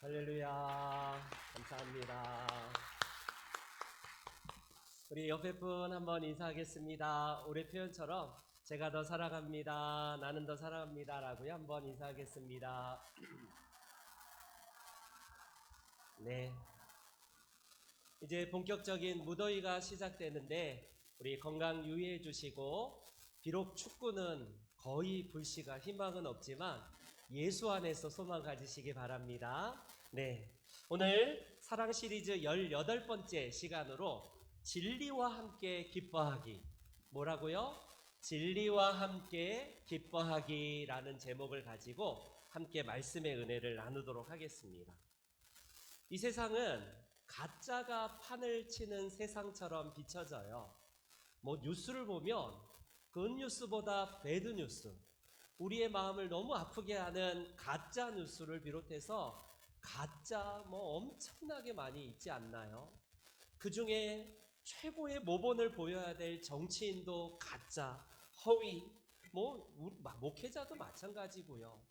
할렐루야. 감사합니다. 우리 옆에 분 한번 인사하겠습니다. 올해 표현처럼 제가 더 사랑합니다. 나는 더 사랑합니다. 라고요. 한번 인사하겠습니다. 네. 이제 본격적인 무더위가 시작되는데 우리 건강 유의해 주시고, 비록 축구는 거의 불씨가 희망은 없지만 예수 안에서 소망 가지시기 바랍니다. 네, 오늘 사랑 시리즈 18번째 시간으로 진리와 함께 기뻐하기. 뭐라고요? 진리와 함께 기뻐하기라는 제목을 가지고 함께 말씀의 은혜를 나누도록 하겠습니다. 이 세상은 가짜가 판을 치는 세상처럼 비춰져요. 뭐 뉴스를 보면 굿뉴스보다 배드뉴스, 우리의 마음을 너무 아프게 하는 가짜 뉴스를 비롯해서 가짜 뭐 엄청나게 많이 있지 않나요? 그 중에 최고의 모본을 보여야 될 정치인도 가짜, 허위, 뭐 목회자도 마찬가지고요.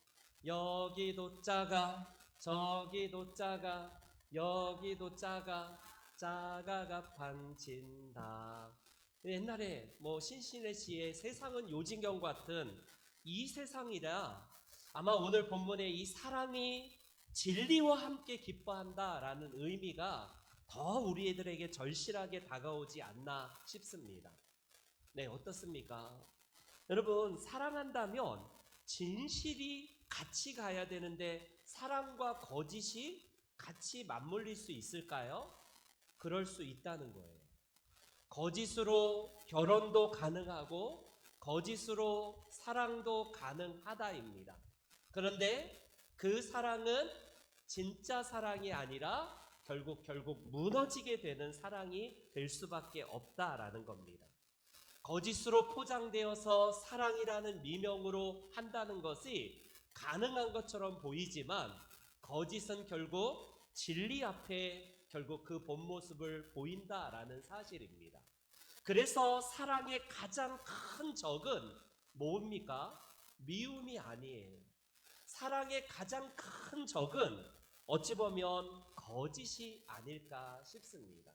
여기도 짜가, 저기도 짜가, 여기도 짜가, 짜가가 판친다. 옛날에 뭐 신신의 시의 세상은 요진경 같은 이 세상이라 아마 오늘 본문의 이 사랑이 진리와 함께 기뻐한다라는 의미가 더 우리들에게 절실하게 다가오지 않나 싶습니다. 네, 어떻습니까? 여러분, 사랑한다면 진실이 같이 가야 되는데 사랑과 거짓이 같이 맞물릴 수 있을까요? 그럴 수 있다는 거예요. 거짓으로 결혼도 가능하고 거짓으로 사랑도 가능하다입니다. 그런데 그 사랑은 진짜 사랑이 아니라 결국 무너지게 되는 사랑이 될 수밖에 없다라는 겁니다. 거짓으로 포장되어서 사랑이라는 미명으로 한다는 것이 가능한 것처럼 보이지만 거짓은 결국 진리 앞에 결국 그 본 모습을 보인다라는 사실입니다. 그래서 사랑의 가장 큰 적은 뭡니까? 미움이 아니에요. 사랑의 가장 큰 적은 어찌 보면 거짓이 아닐까 싶습니다.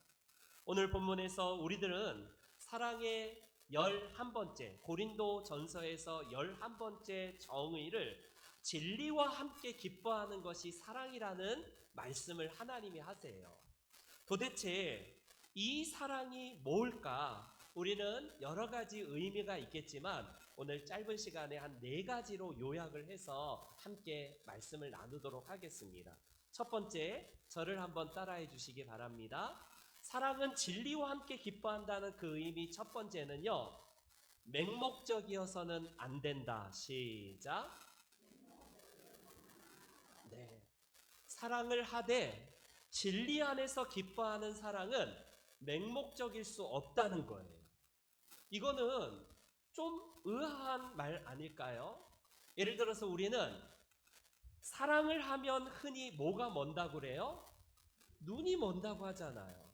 오늘 본문에서 우리들은 사랑의 11번째, 고린도 전서에서 11번째 정의를 진리와 함께 기뻐하는 것이 사랑이라는 말씀을 하나님이 하세요. 도대체 이 사랑이 뭘까? 우리는 여러 가지 의미가 있겠지만 오늘 짧은 시간에 한 4가지로 요약을 해서 함께 말씀을 나누도록 하겠습니다. 첫 번째, 저를 한번 따라해 주시기 바랍니다. 사랑은 진리와 함께 기뻐한다는 그 의미 첫 번째는요, 맹목적이어서는 안 된다. 시작. 네. 사랑을 하되 진리 안에서 기뻐하는 사랑은 맹목적일 수 없다는 거예요. 이거는 좀 의아한 말 아닐까요? 예를 들어서 우리는 사랑을 하면 흔히 뭐가 먼다고 그래요? 눈이 먼다고 하잖아요.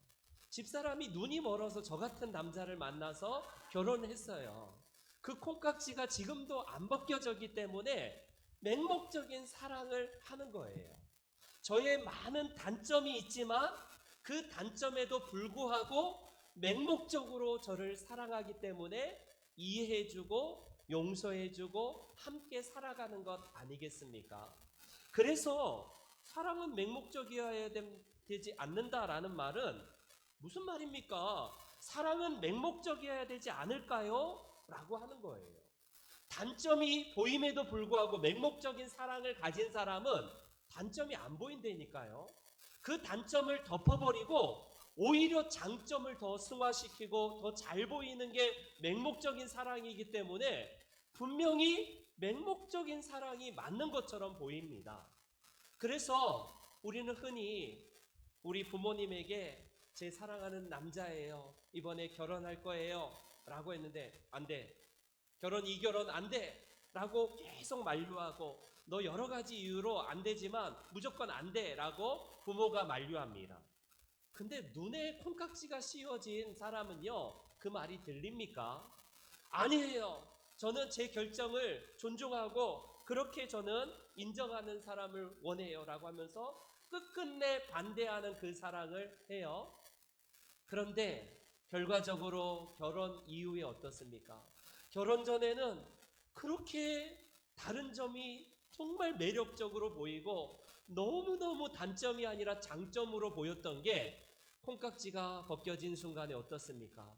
집사람이 눈이 멀어서 저 같은 남자를 만나서 결혼했어요. 그 콩깍지가 지금도 안 벗겨졌기 때문에 맹목적인 사랑을 하는 거예요. 저의 많은 단점이 있지만 그 단점에도 불구하고 맹목적으로 저를 사랑하기 때문에 이해해주고 용서해주고 함께 살아가는 것 아니겠습니까? 그래서 사랑은 맹목적이어야 되지 않는다라는 말은 무슨 말입니까? 사랑은 맹목적이어야 되지 않을까요? 라고 하는 거예요. 단점이 보임에도 불구하고 맹목적인 사랑을 가진 사람은 단점이 안 보인다니까요. 그 단점을 덮어버리고 오히려 장점을 더 승화시키고 더 잘 보이는 게 맹목적인 사랑이기 때문에 분명히 맹목적인 사랑이 맞는 것처럼 보입니다. 그래서 우리는 흔히 우리 부모님에게 제 사랑하는 남자예요, 이번에 결혼할 거예요 라고 했는데 안 돼, 결혼 이 결혼 안 돼 라고 계속 만류하고 너 여러 가지 이유로 안 되지만 무조건 안 돼 라고 부모가 만류합니다. 근데 눈에 콩깍지가 씌워진 사람은요, 그 말이 들립니까? 아니에요. 저는 제 결정을 존중하고 그렇게 저는 인정하는 사람을 원해요 라고 하면서 끝끝내 반대하는 그 사랑을 해요. 그런데 결과적으로 결혼 이후에 어떻습니까? 결혼 전에는 그렇게 다른 점이 정말 매력적으로 보이고 너무너무 단점이 아니라 장점으로 보였던 게 콩깍지가 벗겨진 순간에 어떻습니까?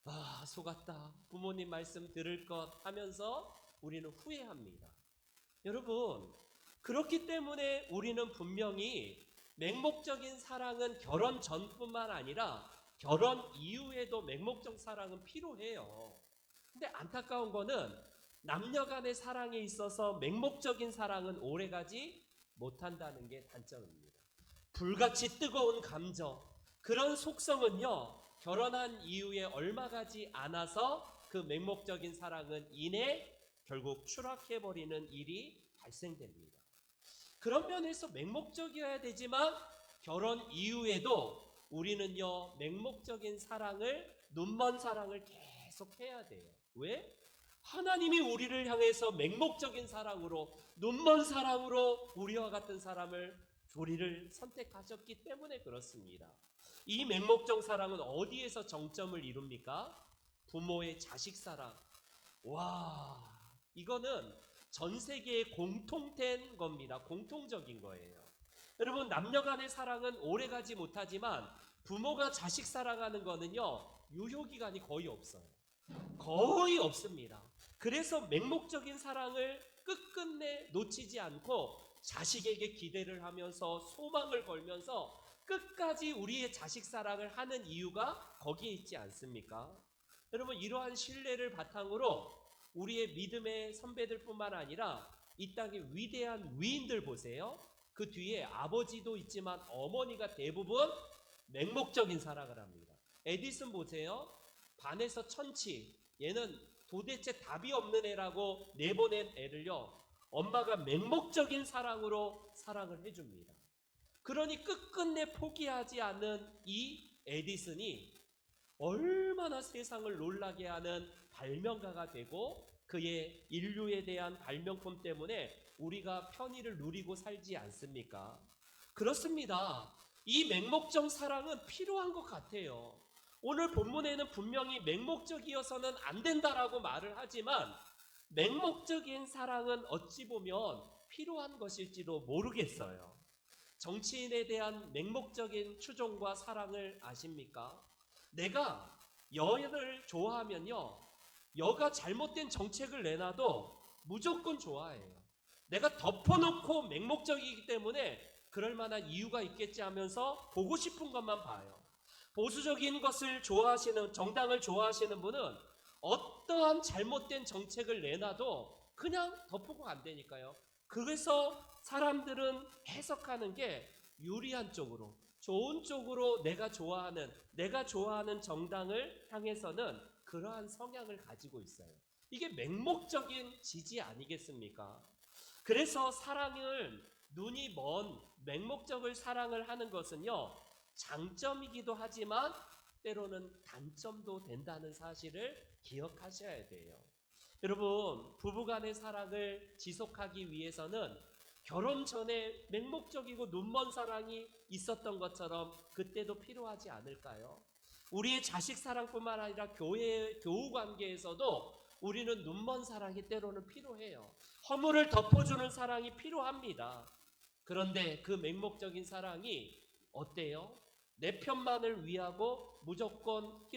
아, 속았다. 부모님 말씀 들을 것 하면서 우리는 후회합니다. 여러분, 그렇기 때문에 우리는 분명히 맹목적인 사랑은 결혼 전뿐만 아니라 결혼 이후에도 맹목적 사랑은 필요해요. 근데 안타까운 거는 남녀 간의 사랑에 있어서 맹목적인 사랑은 오래가지 못한다는 게 단점입니다. 불같이 뜨거운 감정, 그런 속성은요, 결혼한 이후에 얼마 가지 않아서 그 맹목적인 사랑은 이내 결국 추락해버리는 일이 발생됩니다. 그런 면에서 맹목적이어야 되지만 결혼 이후에도 우리는요, 맹목적인 사랑을, 눈먼 사랑을 계속 해야 돼요. 왜? 하나님이 우리를 향해서 맹목적인 사랑으로, 눈먼 사랑으로 우리와 같은 우리를 선택하셨기 때문에 그렇습니다. 이 맹목적 사랑은 어디에서 정점을 이룹니까? 부모의 자식 사랑. 와, 이거는 전 세계에 공통된 겁니다. 공통적인 거예요. 여러분, 남녀 간의 사랑은 오래가지 못하지만 부모가 자식 사랑하는 거는요, 유효기간이 거의 없어요. 거의 없습니다. 그래서 맹목적인 사랑을 끝끝내 놓치지 않고 자식에게 기대를 하면서 소망을 걸면서 끝까지 우리의 자식 사랑을 하는 이유가 거기에 있지 않습니까? 여러분, 이러한 신뢰를 바탕으로 우리의 믿음의 선배들뿐만 아니라 이 땅의 위대한 위인들 보세요. 그 뒤에 아버지도 있지만 어머니가 대부분 맹목적인 사랑을 합니다. 에디슨 보세요. 반에서 천치. 얘는 도대체 답이 없는 애라고 내보낸 애를요, 엄마가 맹목적인 사랑으로 사랑을 해줍니다. 그러니 끝끝내 포기하지 않는 이 에디슨이 얼마나 세상을 놀라게 하는 발명가가 되고, 그의 인류에 대한 발명품 때문에 우리가 편의를 누리고 살지 않습니까? 그렇습니다. 이 맹목적 사랑은 필요한 것 같아요. 오늘 본문에는 분명히 맹목적이어서는 안 된다라고 말을 하지만, 맹목적인 사랑은 어찌 보면 필요한 것일지도 모르겠어요. 정치인에 대한 맹목적인 추종과 사랑을 아십니까? 내가 여를 좋아하면요, 여가 잘못된 정책을 내놔도 무조건 좋아해요. 내가 덮어놓고 맹목적이기 때문에 그럴 만한 이유가 있겠지 하면서 보고 싶은 것만 봐요. 보수적인 것을 좋아하시는, 정당을 좋아하시는 분은 어떠한 잘못된 정책을 내놔도 그냥 덮고 안 되니까요. 그래서 사람들은 해석하는 게 유리한 쪽으로, 좋은 쪽으로 내가 좋아하는 정당을 향해서는 그러한 성향을 가지고 있어요. 이게 맹목적인 지지 아니겠습니까? 그래서 사랑을, 눈이 먼 맹목적을 사랑을 하는 것은요, 장점이기도 하지만 때로는 단점도 된다는 사실을 기억하셔야 돼요. 여러분, 부부간의 사랑을 지속하기 위해서는 결혼 전에 맹목적이고 눈먼 사랑이 있었던 것처럼 그때도 필요하지 않을까요? 우리의 자식 사랑뿐만 아니라 교우 관계에서도 우리는 눈먼 사랑이 때로는 필요해요. 허물을 덮어주는 사랑이 필요합니다. 그런데 그 맹목적인 사랑이 어때요? 내 편만을 위하고 무조건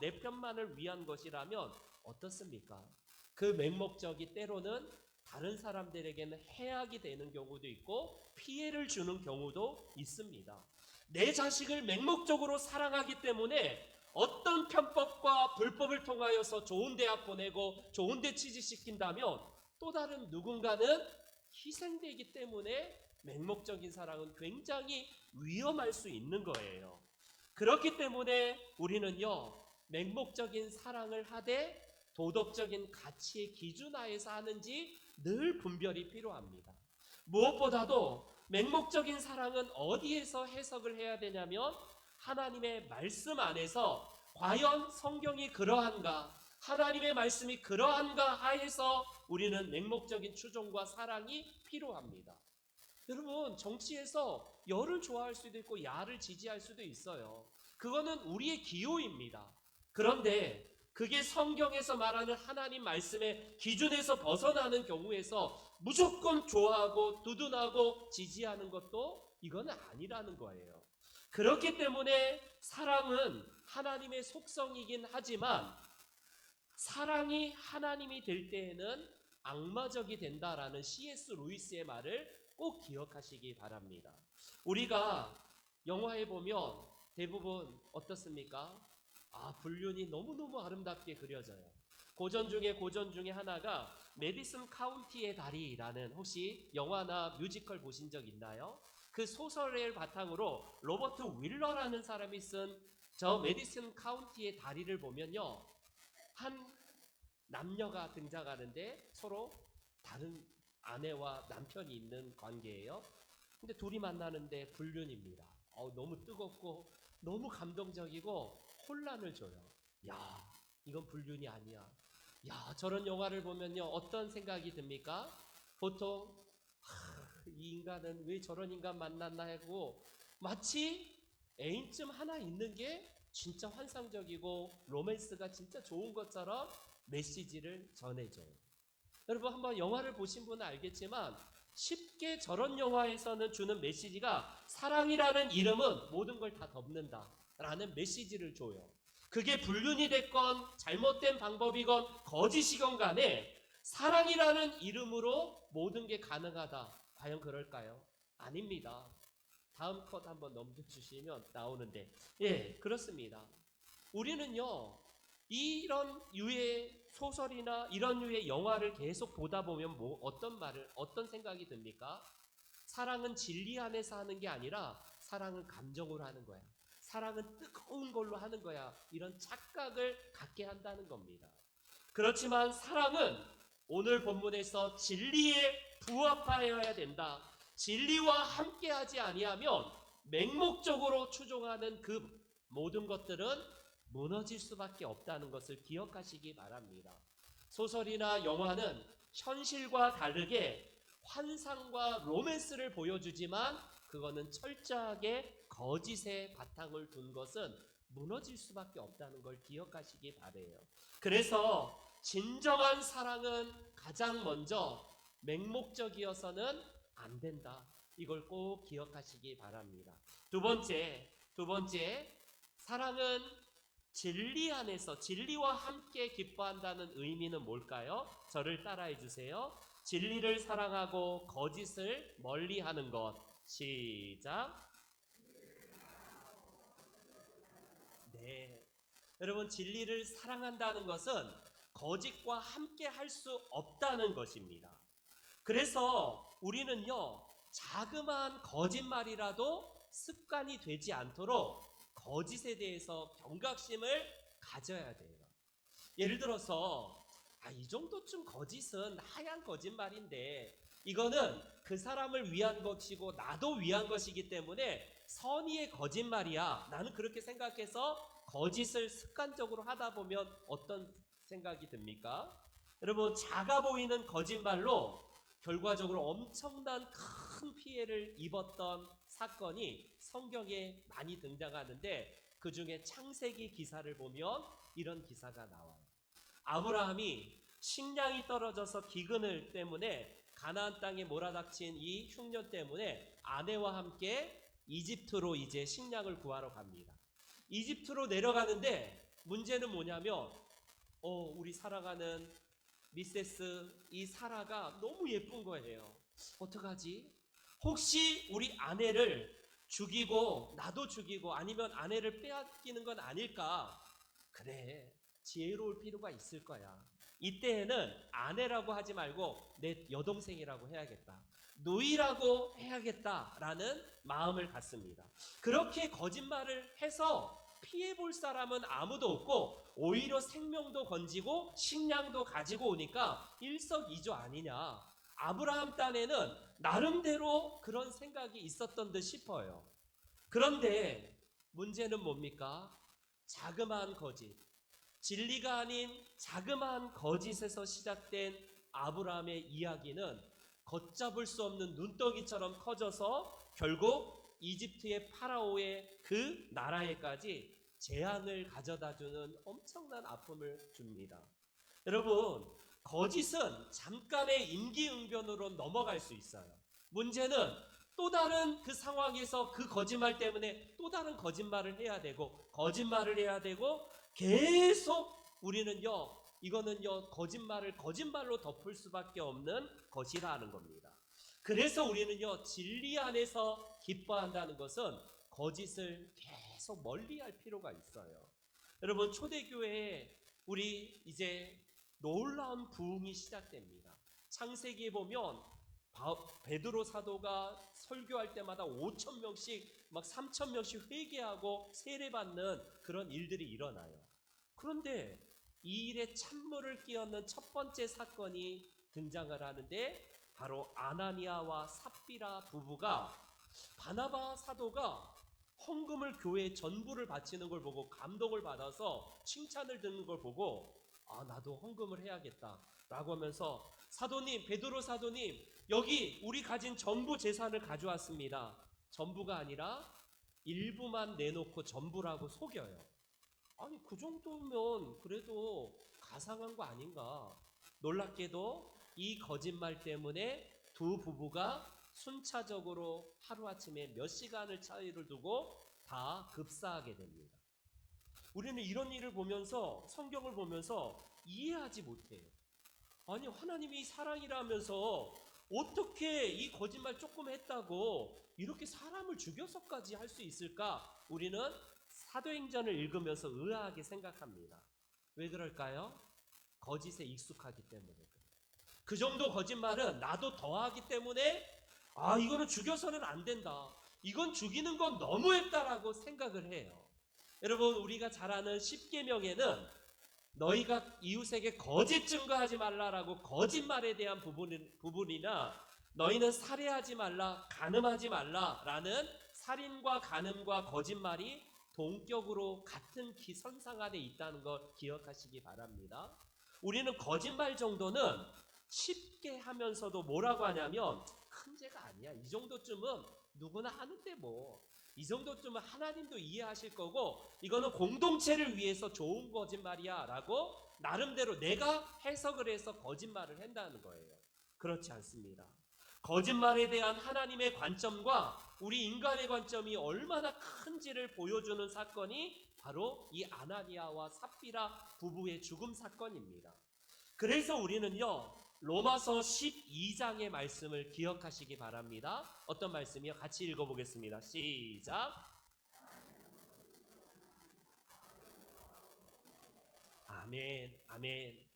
내 편만을 위한 것이라면 어떻습니까? 그 맹목적이 때로는 다른 사람들에게는 해악이 되는 경우도 있고 피해를 주는 경우도 있습니다. 내 자식을 맹목적으로 사랑하기 때문에 어떤 편법과 불법을 통하여서 좋은 대학 보내고 좋은 데 취직시킨다면 또 다른 누군가는 희생되기 때문에 맹목적인 사랑은 굉장히 위험할 수 있는 거예요. 그렇기 때문에 우리는요, 맹목적인 사랑을 하되 도덕적인 가치의 기준 하에서 하는지 늘 분별이 필요합니다. 무엇보다도 맹목적인 사랑은 어디에서 해석을 해야 되냐면 하나님의 말씀 안에서 과연 성경이 그러한가, 하나님의 말씀이 그러한가 하에서 우리는 맹목적인 추종과 사랑이 필요합니다. 여러분, 정치에서 여를 좋아할 수도 있고 야를 지지할 수도 있어요. 그거는 우리의 기호입니다. 그런데 그게 성경에서 말하는 하나님 말씀의 기준에서 벗어나는 경우에서 무조건 좋아하고 두둔하고 지지하는 것도 이거는 아니라는 거예요. 그렇기 때문에 사랑은 하나님의 속성이긴 하지만 사랑이 하나님이 될 때에는 악마적이 된다라는 C.S. 루이스의 말을 꼭 기억하시기 바랍니다. 우리가 영화에 보면 대부분 어떻습니까? 불륜이 너무너무 아름답게 그려져요. 고전 중에 하나가 메디슨 카운티의 다리라는, 혹시 영화나 뮤지컬 보신 적 있나요? 그 소설을 바탕으로 로버트 윌러라는 사람이 쓴 저 메디슨 카운티의 다리를 보면요, 한 남녀가 등장하는데 서로 다른 아내와 남편이 있는 관계예요. 근데 둘이 만나는데 불륜입니다. 너무 뜨겁고 너무 감동적이고 혼란을 줘요. 야, 이건 불륜이 아니야. 야, 저런 영화를 보면요, 어떤 생각이 듭니까? 보통 이 인간은 왜 저런 인간 만났나 하고 마치 애인쯤 하나 있는 게 진짜 환상적이고 로맨스가 진짜 좋은 것처럼 메시지를 전해줘요. 여러분, 한번 영화를 보신 분은 알겠지만 쉽게 저런 영화에서는 주는 메시지가 사랑이라는 이름은 모든 걸 다 덮는다 라는 메시지를 줘요. 그게 불륜이 됐건 잘못된 방법이건 거짓이건 간에 사랑이라는 이름으로 모든 게 가능하다. 과연 그럴까요? 아닙니다. 다음 컷 한번 넘겨주시면 나오는데, 예, 그렇습니다. 우리는요, 이런 유의 소설이나 이런 류의 영화를 계속 보다 보면 어떤 생각이 듭니까? 사랑은 진리 안에서 하는 게 아니라 사랑은 감정으로 하는 거야. 사랑은 뜨거운 걸로 하는 거야. 이런 착각을 갖게 한다는 겁니다. 그렇지만 사랑은 오늘 본문에서 진리에 부합하여야 된다. 진리와 함께하지 아니하면 맹목적으로 추종하는 그 모든 것들은 무너질 수밖에 없다는 것을 기억하시기 바랍니다. 소설이나 영화는 현실과 다르게 환상과 로맨스를 보여주지만 그거는 철저하게 거짓의 바탕을 둔 것은 무너질 수밖에 없다는 걸 기억하시기 바래요. 그래서 진정한 사랑은 가장 먼저 맹목적이어서는 안 된다. 이걸 꼭 기억하시기 바랍니다. 두 번째, 사랑은 진리 안에서 진리와 함께 기뻐한다는 의미는 뭘까요? 저를 따라해 주세요. 진리를 사랑하고 거짓을 멀리하는 것. 시작. 네. 여러분, 진리를 사랑한다는 것은 거짓과 함께 할 수 없다는 것입니다. 그래서 우리는요, 자그마한 거짓말이라도 습관이 되지 않도록 거짓에 대해서 경각심을 가져야 돼요. 예를 들어서 이 정도쯤 거짓은 하얀 거짓말인데 이거는 그 사람을 위한 것이고 나도 위한 것이기 때문에 선의의 거짓말이야. 나는 그렇게 생각해서 거짓을 습관적으로 하다 보면 어떤 생각이 듭니까? 여러분, 작아 보이는 거짓말로 결과적으로 엄청난 큰 피해를 입었던 사건이 성경에 많이 등장하는데 그 중에 창세기 기사를 보면 이런 기사가 나와요. 아브라함이 식량이 떨어져서 기근을 때문에 가나안 땅에 몰아닥친 이 흉년 때문에 아내와 함께 이집트로 이제 식량을 구하러 갑니다. 이집트로 내려가는데 문제는 뭐냐면 우리 사랑하는 미세스 이 사라가 너무 예쁜 거예요. 어떡하지? 혹시 우리 아내를 죽이고 나도 죽이고 아니면 아내를 빼앗기는 건 아닐까? 그래, 지혜로울 필요가 있을 거야. 이때에는 아내라고 하지 말고 내 여동생이라고 해야겠다. 노이라고 해야겠다라는 마음을 갖습니다. 그렇게 거짓말을 해서 피해 볼 사람은 아무도 없고 오히려 생명도 건지고 식량도 가지고 오니까 일석이조 아니냐. 아브라함 딴에는 나름대로 그런 생각이 있었던 듯 싶어요. 그런데 문제는 뭡니까? 자그마한 거짓. 진리가 아닌 자그마한 거짓에서 시작된 아브라함의 이야기는 걷잡을 수 없는 눈덩이처럼 커져서 결국 이집트의 파라오의 그 나라에까지 재앙을 가져다주는 엄청난 아픔을 줍니다. 여러분, 거짓은 잠깐의 임기응변으로 넘어갈 수 있어요. 문제는 또 다른 그 상황에서 그 거짓말 때문에 또 다른 거짓말을 해야 되고 거짓말을 해야 되고 계속 우리는요, 이거는요, 거짓말을 거짓말로 덮을 수밖에 없는 것이라는 겁니다. 그래서 우리는요, 진리 안에서 기뻐한다는 것은 거짓을 계속 멀리할 필요가 있어요. 여러분, 초대교회에 우리 이제 놀라운 부흥이 시작됩니다. 창세기에 보면 베드로 사도가 설교할 때마다 5,000명씩 막 3,000명씩 회개하고 세례받는 그런 일들이 일어나요. 그런데 이 일에 찬물을 끼얹는 첫 번째 사건이 등장을 하는데 바로 아나니아와 삽비라 부부가 바나바 사도가 헌금을 교회에 전부를 바치는 걸 보고 감동을 받아서 칭찬을 듣는 걸 보고 나도 헌금을 해야겠다 라고 하면서 사도님, 베드로 사도님, 여기 우리 가진 전부 재산을 가져왔습니다. 전부가 아니라 일부만 내놓고 전부라고 속여요. 아니, 그 정도면 그래도 가상한 거 아닌가. 놀랍게도 이 거짓말 때문에 두 부부가 순차적으로 하루아침에 몇 시간을 차이를 두고 다 급사하게 됩니다. 우리는 이런 일을 보면서, 성경을 보면서 이해하지 못해요. 아니, 하나님이 사랑이라면서 어떻게 이 거짓말 조금 했다고 이렇게 사람을 죽여서까지 할 수 있을까? 우리는 사도행전을 읽으면서 의아하게 생각합니다. 왜 그럴까요? 거짓에 익숙하기 때문에 그래요. 그 정도 거짓말은 나도 더하기 때문에 이거는 죽여서는 안 된다. 이건 죽이는 건 너무했다라고 생각을 해요. 여러분, 우리가 잘 아는 십계명에는 너희가 이웃에게 거짓 증거하지 말라라고 거짓말에 대한 부분이나 너희는 살해하지 말라, 간음하지 말라라는 살인과 간음과 거짓말이 동격으로 같은 선상 안에 있다는 걸 기억하시기 바랍니다. 우리는 거짓말 정도는 쉽게 하면서도 뭐라고 하냐면 큰 죄가 아니야. 이 정도쯤은 누구나 하는데 뭐. 이 정도쯤은 하나님도 이해하실 거고 이거는 공동체를 위해서 좋은 거짓말이야 라고 나름대로 내가 해석을 해서 거짓말을 한다는 거예요. 그렇지 않습니다. 거짓말에 대한 하나님의 관점과 우리 인간의 관점이 얼마나 큰지를 보여주는 사건이 바로 이 아나니아와 삽비라 부부의 죽음 사건입니다. 그래서 우리는요, 로마서 12장의 말씀을 기억하시기 바랍니다. 어떤 말씀이요? 같이 읽어보겠습니다. 시작. 아멘, 아멘.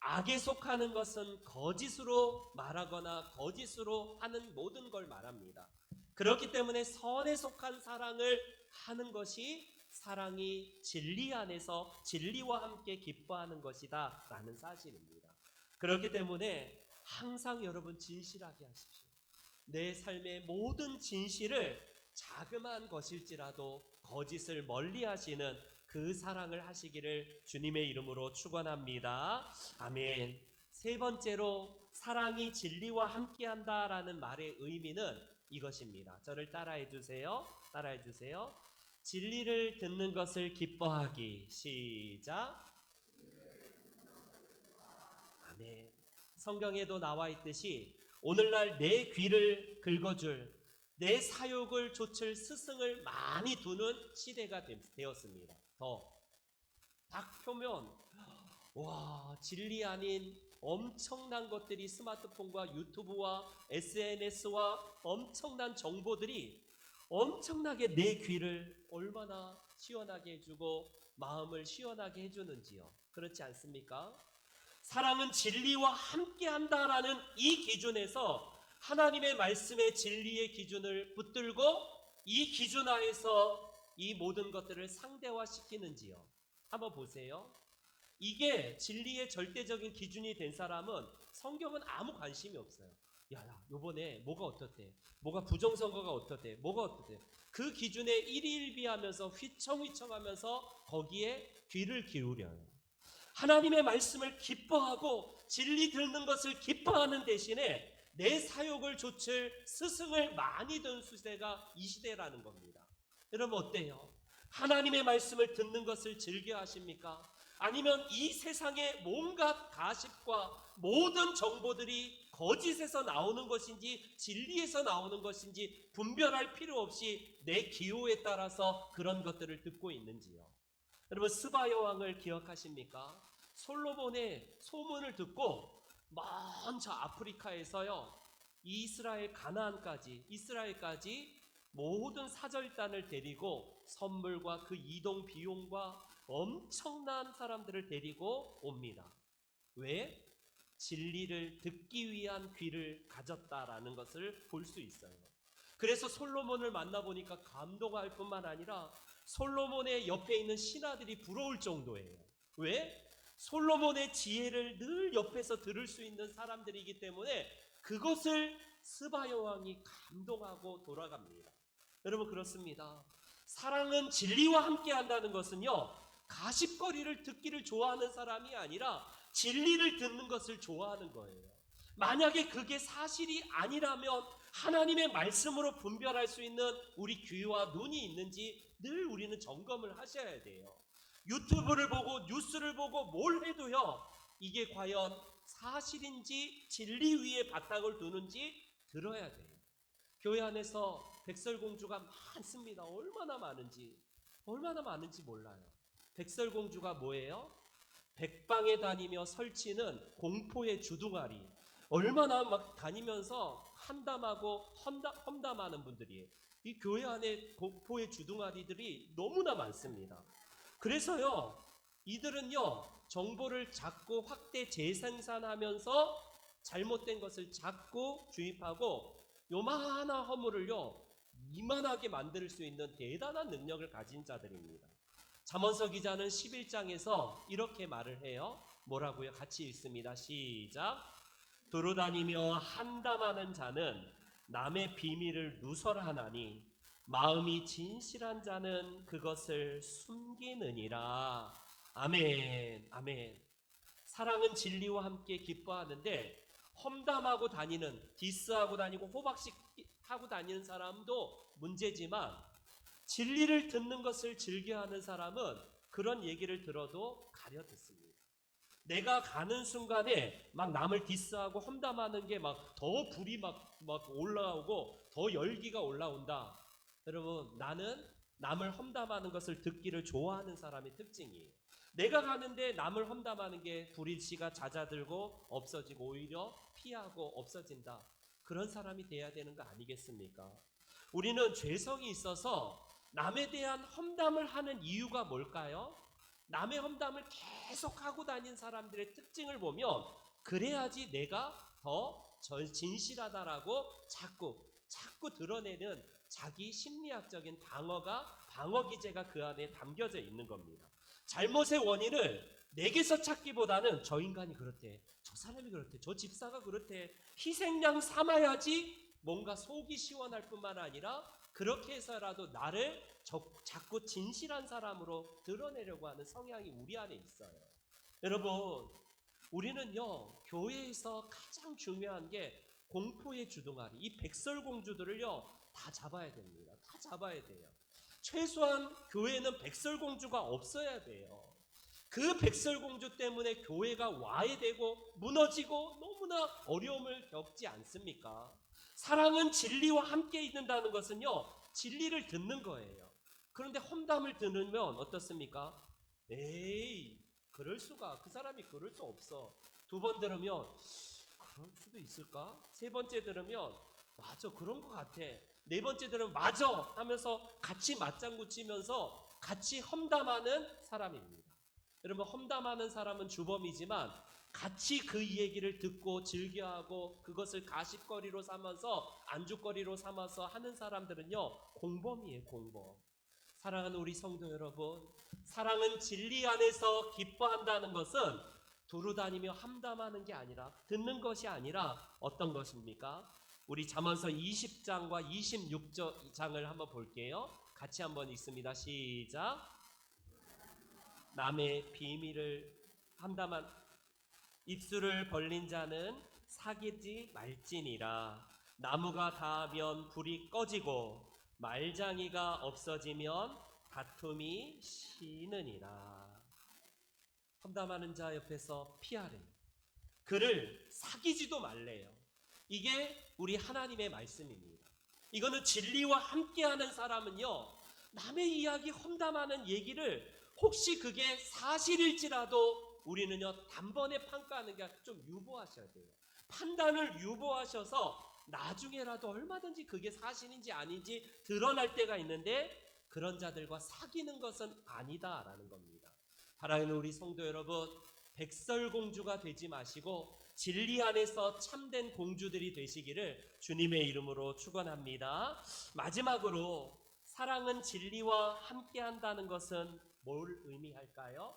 악에 속하는 것은 거짓으로 말하거나 거짓으로 하는 모든 걸 말합니다. 그렇기 때문에 선에 속한 사랑을 하는 것이 사랑이 진리 안에서 진리와 함께 기뻐하는 것이다 라는 사실입니다. 그렇기 때문에 항상 여러분 진실하게 하십시오. 내 삶의 모든 진실을 자그마한 것일지라도 거짓을 멀리 하시는 그 사랑을 하시기를 주님의 이름으로 축원합니다. 아멘. 세 번째로 사랑이 진리와 함께한다라는 말의 의미는 이것입니다. 저를 따라해 주세요. 따라해 주세요. 진리를 듣는 것을 기뻐하기. 시작. 아멘. 성경에도 나와 있듯이 오늘날 내 귀를 긁어줄, 내 사욕을 좇을 스승을 많이 두는 시대가 되었습니다. 딱 표면 진리 아닌 엄청난 것들이 스마트폰과 유튜브와 SNS와 엄청난 정보들이 엄청나게 내 귀를 얼마나 시원하게 해주고 마음을 시원하게 해주는지요. 그렇지 않습니까? 사랑은 진리와 함께한다라는 이 기준에서 하나님의 말씀의 진리의 기준을 붙들고 이 기준 하에서 이 모든 것들을 상대화시키는지요. 한번 보세요. 이게 진리의 절대적인 기준이 된 사람은 성경은 아무 관심이 없어요. 요번에 뭐가 어떻대? 뭐가 부정선거가 어떻대? 뭐가 어떻대? 그 기준에 일희일비하면서 휘청휘청하면서 거기에 귀를 기울여요. 하나님의 말씀을 기뻐하고 진리 듣는 것을 기뻐하는 대신에 내 사욕을 좇을 스승을 많이 둔 시대가 이 시대라는 겁니다. 여러분 어때요? 하나님의 말씀을 듣는 것을 즐겨 하십니까? 아니면 이 세상의 온갖 가십과 모든 정보들이 거짓에서 나오는 것인지 진리에서 나오는 것인지 분별할 필요 없이 내 기호에 따라서 그런 것들을 듣고 있는지요? 여러분 스바 여왕을 기억하십니까? 솔로몬의 소문을 듣고 먼저 아프리카에서요 이스라엘 이스라엘까지 모든 사절단을 데리고 선물과 그 이동 비용과 엄청난 사람들을 데리고 옵니다. 왜? 진리를 듣기 위한 귀를 가졌다라는 것을 볼 수 있어요. 그래서 솔로몬을 만나보니까 감동할 뿐만 아니라 솔로몬의 옆에 있는 신하들이 부러울 정도예요. 왜? 솔로몬의 지혜를 늘 옆에서 들을 수 있는 사람들이기 때문에 그것을 스바 여왕이 감동하고 돌아갑니다. 여러분 그렇습니다. 사랑은 진리와 함께 한다는 것은요 가십거리를 듣기를 좋아하는 사람이 아니라 진리를 듣는 것을 좋아하는 거예요. 만약에 그게 사실이 아니라면 하나님의 말씀으로 분별할 수 있는 우리 귀와 눈이 있는지 늘 우리는 점검을 하셔야 돼요. 유튜브를 보고 뉴스를 보고 뭘 해도요 이게 과연 사실인지 진리 위에 바탕을 두는지 들어야 돼요. 교회 안에서 백설공주가 많습니다. 얼마나 많은지 몰라요. 백설공주가 뭐예요? 백방에 다니며 설치는 공포의 주둥아리. 얼마나 막 다니면서 한담하고 험담하는 분들이에요. 이 교회 안에 공포의 주둥아리들이 너무나 많습니다. 그래서요 이들은요 정보를 자꾸 확대 재생산하면서 잘못된 것을 자꾸 주입하고 요만한 허물을요 이만하게 만들 수 있는 대단한 능력을 가진 자들입니다. 잠언서 기자는 11장에서 이렇게 말을 해요. 뭐라고요? 같이 읽습니다. 시작. 두루다니며 한담하는 자는 남의 비밀을 누설하나니 마음이 진실한 자는 그것을 숨기느니라. 아멘. 아멘. 사랑은 진리와 함께 기뻐하는데 험담하고 다니는, 디스하고 다니고 호박식 하고 다니는 사람도 문제지만 진리를 듣는 것을 즐겨하는 사람은 그런 얘기를 들어도 가려 듣습니다. 내가 가는 순간에 막 남을 디스하고 험담하는 게 막 더 불이 막 올라오고 더 열기가 올라온다. 여러분, 나는 남을 험담하는 것을 듣기를 좋아하는 사람의 특징이에요. 내가 가는데 남을 험담하는 게 불일시가 잦아들고 없어지고 오히려 피하고 없어진다. 그런 사람이 돼야 되는 거 아니겠습니까? 우리는 죄성이 있어서 남에 대한 험담을 하는 이유가 뭘까요? 남의 험담을 계속하고 다닌 사람들의 특징을 보면 그래야지 내가 더 진실하다라고 자꾸 드러내는 자기 심리학적인 방어 기제가 그 안에 담겨져 있는 겁니다. 잘못의 원인을 내게서 찾기보다는 저 인간이 그렇대, 저 사람이 그렇대, 저 집사가 그렇대, 희생양 삼아야지 뭔가 속이 시원할 뿐만 아니라 그렇게 해서라도 나를 자꾸 진실한 사람으로 드러내려고 하는 성향이 우리 안에 있어요. 여러분, 우리는요 교회에서 가장 중요한 게 공포의 주둥아리, 이 백설공주들을요 다 잡아야 됩니다. 다 잡아야 돼요. 최소한 교회는 백설공주가 없어야 돼요. 그 백설공주 때문에 교회가 와해되고 무너지고 너무나 어려움을 겪지 않습니까? 사랑은 진리와 함께 있는다는 것은요 진리를 듣는 거예요. 그런데 험담을 들으면 어떻습니까? 에이, 그럴 수가, 그 사람이 그럴 수 없어. 두 번 들으면 그럴 수도 있을까? 세 번째 들으면 맞아, 그런 것 같아. 네 번째 들으면 맞아 하면서 같이 맞장구 치면서 같이 험담하는 사람입니다. 여러분, 험담하는 사람은 주범이지만 같이 그 얘기를 듣고 즐겨하고 그것을 가십거리로 삼아서 안주거리로 삼아서 하는 사람들은요 공범이에요, 공범. 사랑하는 우리 성도 여러분, 사랑은 진리 안에서 기뻐한다는 것은 두루다니며 함담하는 게 아니라, 듣는 것이 아니라 어떤 것입니까? 우리 잠언서 20장과 26장을 한번 볼게요. 같이 한번 읽습니다. 시작. 남의 비밀을 함담한 입술을 벌린 자는 사귀지 말지니라. 나무가 닿으면 불이 꺼지고 말장이가 없어지면 다툼이 쉬느니라. 험담하는 자 옆에서 피하래. 그를 사귀지도 말래요. 이게 우리 하나님의 말씀입니다. 이거는 진리와 함께하는 사람은요 남의 이야기 험담하는 얘기를 혹시 그게 사실일지라도 우리는요 단번에 평가하는 게 좀 유보하셔야 돼요. 판단을 유보하셔서 나중에라도 얼마든지 그게 사실인지 아닌지 드러날 때가 있는데 그런 자들과 사귀는 것은 아니다라는 겁니다. 사랑하는 우리 성도 여러분, 백설공주가 되지 마시고 진리 안에서 참된 공주들이 되시기를 주님의 이름으로 축원합니다. 마지막으로 사랑은 진리와 함께한다는 것은 뭘 의미할까요?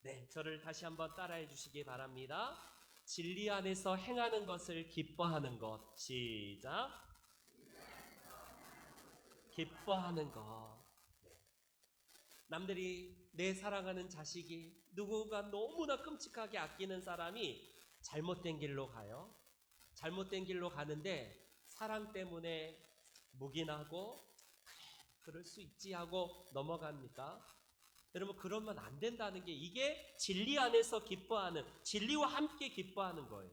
네, 저를 다시 한번 따라해 주시기 바랍니다. 진리 안에서 행하는 것을 기뻐하는 것. 시작. 기뻐하는 것. 네. 남들이 내 사랑하는 자식이 누구가 너무나 끔찍하게 아끼는 사람이 잘못된 길로 가요. 잘못된 길로 가는데 사랑 때문에 묵인하고 그럴 수 있지 하고 넘어갑니까? 여러분, 그러면 안 된다는 게 이게 진리 안에서 기뻐하는, 진리와 함께 기뻐하는 거예요.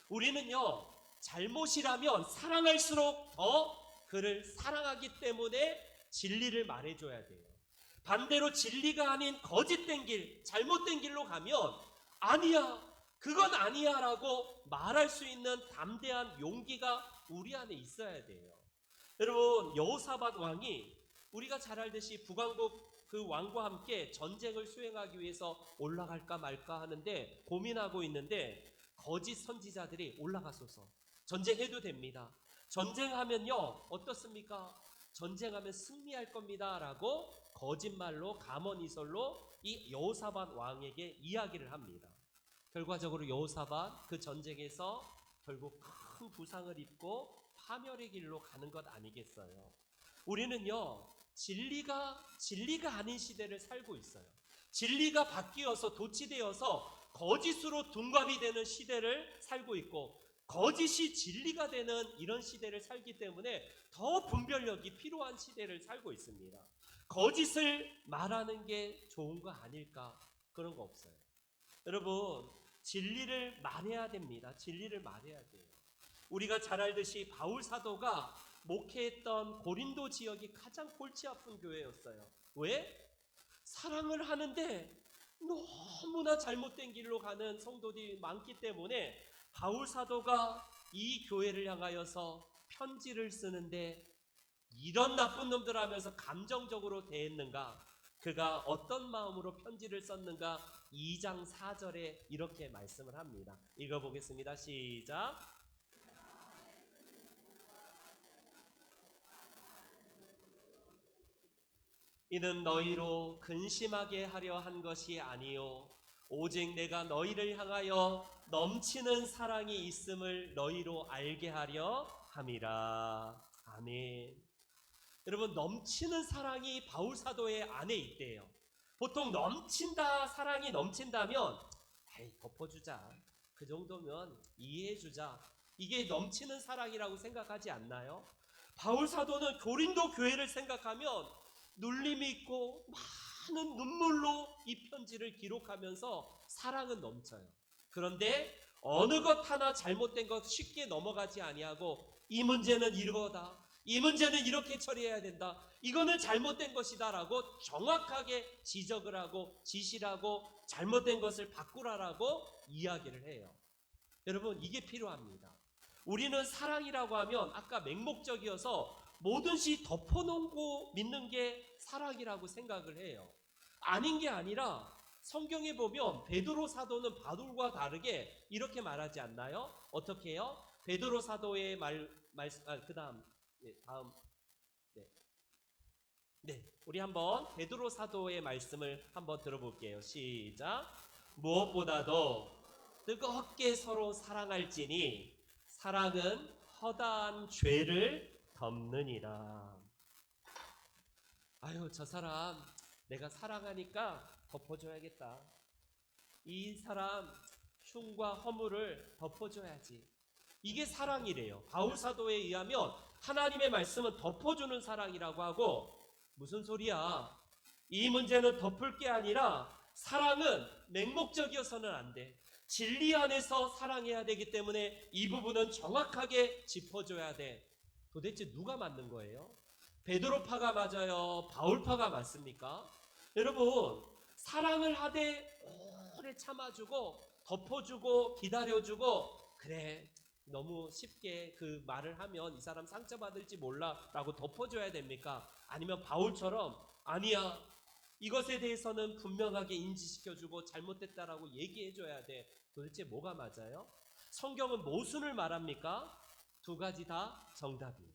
우리는요 잘못이라면 사랑할수록 더 그를 사랑하기 때문에 진리를 말해줘야 돼요. 반대로 진리가 아닌 거짓된 길, 잘못된 길로 가면 아니야, 그건 아니야 라고 말할 수 있는 담대한 용기가 우리 안에 있어야 돼요. 여러분, 여호사밧 왕이 우리가 잘 알듯이 북왕국 그 왕과 함께 전쟁을 수행하기 위해서 올라갈까 말까 하는데 고민하고 있는데 거짓 선지자들이 올라가소서 전쟁해도 됩니다. 전쟁하면요 어떻습니까? 전쟁하면 승리할 겁니다 라고 거짓말로 감언이설로 이 여호사밧 왕에게 이야기를 합니다. 결과적으로 여호사밧 그 전쟁에서 결국 큰 부상을 입고 파멸의 길로 가는 것 아니겠어요? 우리는요 진리가 아닌 시대를 살고 있어요. 진리가 바뀌어서 도치되어서 거짓으로 둔갑이 되는 시대를 살고 있고 거짓이 진리가 되는 이런 시대를 살기 때문에 더 분별력이 필요한 시대를 살고 있습니다. 거짓을 말하는 게 좋은 거 아닐까? 그런 거 없어요. 여러분 진리를 말해야 됩니다. 진리를 말해야 돼요. 우리가 잘 알듯이 바울 사도가 목회했던 고린도 지역이 가장 골치 아픈 교회였어요. 왜? 사랑을 하는데 너무나 잘못된 길로 가는 성도들이 많기 때문에 바울 사도가 이 교회를 향하여서 편지를 쓰는데 이런 나쁜 놈들 하면서 감정적으로 대했는가? 그가 어떤 마음으로 편지를 썼는가? 2장 4절에 이렇게 말씀을 합니다. 읽어보겠습니다. 시작. 이는 너희로 근심하게 하려 한 것이 아니요 오직 내가 너희를 향하여 넘치는 사랑이 있음을 너희로 알게 하려 함이라. 아멘. 여러분 넘치는 사랑이 바울 사도의 안에 있대요. 보통 넘친다, 사랑이 넘친다면 에이 덮어주자, 그 정도면 이해해주자, 이게 넘치는 사랑이라고 생각하지 않나요? 바울 사도는 고린도 교회를 생각하면 눌림이 있고 많은 눈물로 이 편지를 기록하면서 사랑은 넘쳐요. 그런데 어느 것 하나 잘못된 것 쉽게 넘어가지 아니하고 이 문제는 이거다, 이 문제는 이렇게 처리해야 된다, 이거는 잘못된 것이다 라고 정확하게 지적을 하고 지시를 하고 잘못된 것을 바꾸라라고 이야기를 해요. 여러분 이게 필요합니다. 우리는 사랑이라고 하면 아까 맹목적이어서 뭐든지 덮어놓고 믿는 게 사랑이라고 생각을 해요. 아닌 게 아니라 성경에 보면 베드로 사도는 바울과 다르게 이렇게 말하지 않나요? 어떻게 해요? 베드로 사도의 다음 우리 한번 베드로 사도의 말씀을 한번 들어볼게요. 시작. 무엇보다도 뜨겁게 서로 사랑할지니 사랑은 허다한 죄를 덮느니라. 아유 저 사람 내가 사랑하니까 덮어줘야겠다. 이 사람 흉과 허물을 덮어줘야지. 이게 사랑이래요. 바울 사도에 의하면 하나님의 말씀은 덮어주는 사랑이라고 하고, 무슨 소리야? 이 문제는 덮을 게 아니라 사랑은 맹목적이어서는 안 돼. 진리 안에서 사랑해야 되기 때문에 이 부분은 정확하게 짚어줘야 돼. 도대체 누가 맞는 거예요? 베드로파가 맞아요? 바울파가 맞습니까? 여러분 사랑을 하되 오래 참아주고 덮어주고 기다려주고, 그래 너무 쉽게 그 말을 하면 이 사람 상처받을지 몰라 라고 덮어줘야 됩니까? 아니면 바울처럼 아니야 이것에 대해서는 분명하게 인지시켜주고 잘못됐다라고 얘기해줘야 돼. 도대체 뭐가 맞아요? 성경은 모순을 말합니까? 두 가지 다 정답이에요.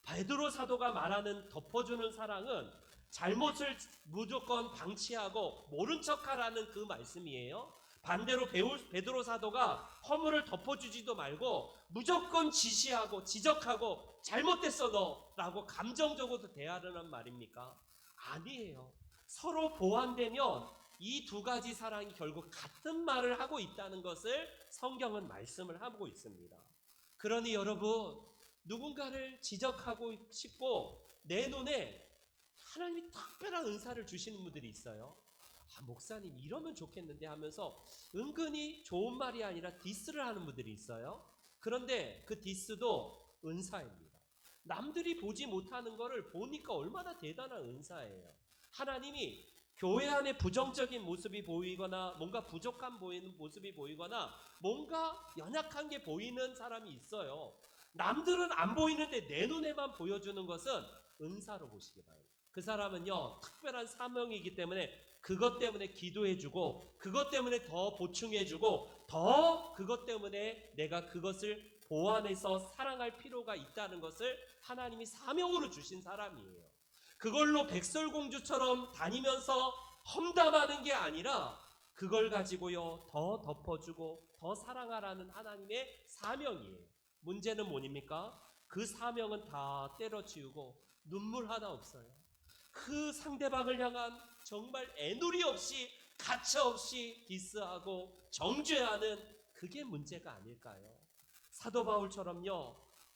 베드로 사도가 말하는 덮어주는 사랑은 잘못을 무조건 방치하고 모른 척하라는 그 말씀이에요. 반대로 베드로 사도가 허물을 덮어주지도 말고 무조건 지시하고 지적하고 잘못됐어 너라고 감정적으로 대하라는 말입니까? 아니에요. 서로 보완되면 이 두 가지 사랑이 결국 같은 말을 하고 있다는 것을 성경은 말씀을 하고 있습니다. 그러니 여러분 누군가를 지적하고 싶고 내 눈에 하나님이 특별한 은사를 주시는 분들이 있어요. 아, 목사님 이러면 좋겠는데 하면서 은근히 좋은 말이 아니라 디스를 하는 분들이 있어요. 그런데 그 디스도 은사입니다. 남들이 보지 못하는 거를 보니까 얼마나 대단한 은사예요. 하나님이 교회 안에 부정적인 모습이 보이거나 뭔가 부족한 보이는 모습이 보이거나 뭔가 연약한 게 보이는 사람이 있어요. 남들은 안 보이는데 내 눈에만 보여주는 것은 은사로 보시기 바랍니다. 그 사람은요, 특별한 사명이기 때문에 그것 때문에 기도해주고, 그것 때문에 더 보충해주고, 더 그것 때문에 내가 그것을 보완해서 사랑할 필요가 있다는 것을 하나님이 사명으로 주신 사람이에요. 그걸로 백설공주처럼 다니면서 험담하는 게 아니라 그걸 가지고요, 더 덮어주고 더 사랑하라는 하나님의 사명이에요. 문제는 뭐입니까? 그 사명은 다 때려치우고 눈물 하나 없어요. 그 상대방을 향한 정말 애누리 없이 가차 없이 디스하고 정죄하는 그게 문제가 아닐까요? 사도 바울처럼요,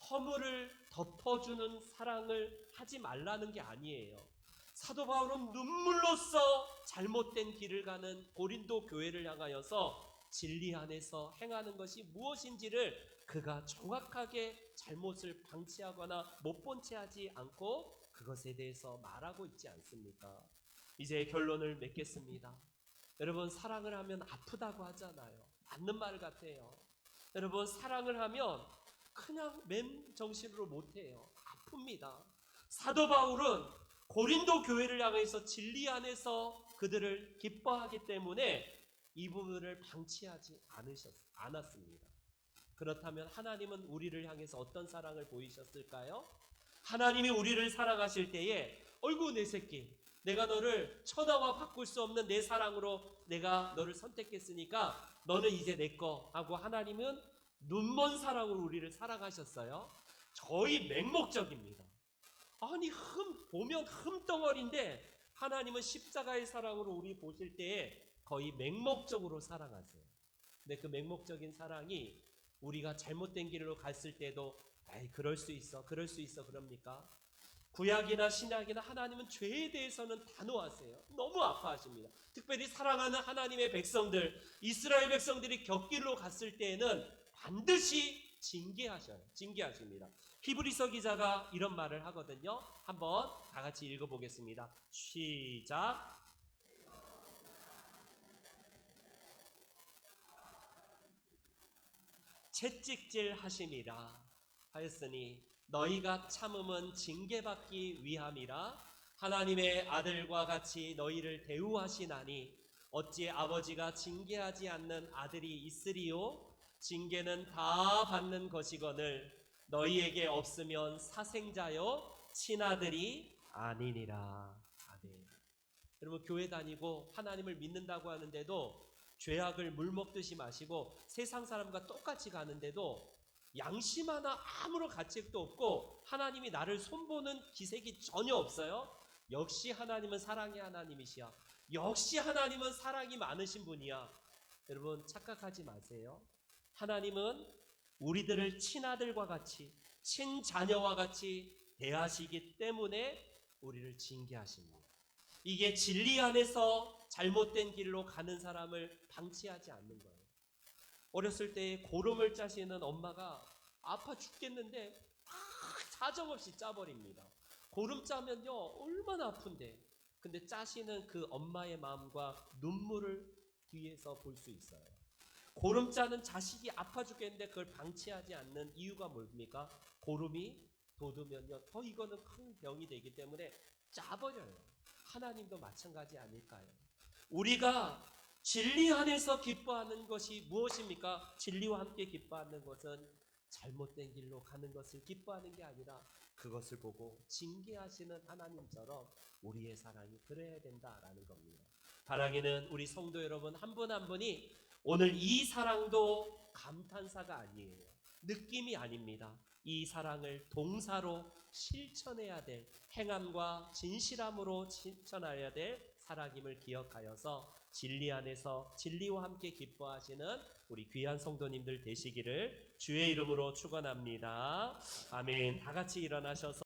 허물을 덮어주는 사랑을 하지 말라는 게 아니에요. 사도 바울은 눈물로써 잘못된 길을 가는 고린도 교회를 향하여서 진리 안에서 행하는 것이 무엇인지를 그가 정확하게 잘못을 방치하거나 못 본 채 하지 않고 그것에 대해서 말하고 있지 않습니까? 이제 결론을 맺겠습니다. 여러분, 사랑을 하면 아프다고 하잖아요. 맞는 말 같아요. 여러분, 사랑을 하면 그냥 맨정신으로 못해요. 아픕니다. 사도 바울은 고린도 교회를 향해서 진리 안에서 그들을 기뻐하기 때문에 이 부분을 방치하지 않았습니다. 그렇다면 하나님은 우리를 향해서 어떤 사랑을 보이셨을까요? 하나님이 우리를 사랑하실 때에 어이구 내 새끼, 내가 너를 쳐다와 바꿀 수 없는 내 사랑으로 내가 너를 선택했으니까 너는 이제 내 거 하고 하나님은 눈먼 사랑으로 우리를 사랑하셨어요. 거의 맹목적입니다. 아니 보면 흠덩어리인데 하나님은 십자가의 사랑으로 우리 보실 때에 거의 맹목적으로 사랑하세요. 근데 그 맹목적인 사랑이 우리가 잘못된 길로 갔을 때도 에이 그럴 수 있어 그럽니까? 구약이나 신약이나 하나님은 죄에 대해서는 단호하세요. 너무 아파하십니다. 특별히 사랑하는 하나님의 백성들, 이스라엘 백성들이 곁길로 갔을 때에는 반드시 징계하십니다. 히브리서 기자가 이런 말을 하거든요. 한번 다 같이 읽어보겠습니다. 시작. 채찍질 하심이라 하였으니 너희가 참음은 징계받기 위함이라 하나님의 아들과 같이 너희를 대우하시나니 어찌 아버지가 징계하지 않는 아들이 있으리요? 징계는 다 받는 것이거늘 너희에게 없으면 사생자요 친아들이 아니니라. 아멘. 여러분, 교회 다니고 하나님을 믿는다고 하는데도 죄악을 물 먹듯이 마시고 세상 사람과 똑같이 가는데도 양심 하나 아무런 가책도 없고 하나님이 나를 손보는 기색이 전혀 없어요. 역시 하나님은 사랑의 하나님이시야. 역시 하나님은 사랑이 많으신 분이야. 여러분, 착각하지 마세요. 하나님은 우리들을 친아들과 같이 친자녀와 같이 대하시기 때문에 우리를 징계하십니다. 이게 진리 안에서 잘못된 길로 가는 사람을 방치하지 않는 거예요. 어렸을 때 고름을 짜시는 엄마가 아파 죽겠는데 막 사정없이 짜버립니다. 고름 짜면요 얼마나 아픈데, 근데 짜시는 그 엄마의 마음과 눈물을 뒤에서 볼 수 있어요. 고름 짜는 자식이 아파 죽겠는데 그걸 방치하지 않는 이유가 뭡니까? 고름이 돋으면요 더 이거는 큰 병이 되기 때문에 짜버려요. 하나님도 마찬가지 아닐까요? 우리가 진리 안에서 기뻐하는 것이 무엇입니까? 진리와 함께 기뻐하는 것은 잘못된 길로 가는 것을 기뻐하는 게 아니라 그것을 보고 징계하시는 하나님처럼 우리의 사랑이 그래야 된다라는 겁니다. 바라기는 우리 성도 여러분 한 분 한 분이 오늘 이 사랑도 감탄사가 아니에요. 느낌이 아닙니다. 이 사랑을 동사로 실천해야 될, 행함과 진실함으로 실천해야 될 사랑임을 기억하여서 진리 안에서 진리와 함께 기뻐하시는 우리 귀한 성도님들 되시기를 주의 이름으로 축원합니다. 아멘. 다 같이 일어나셔서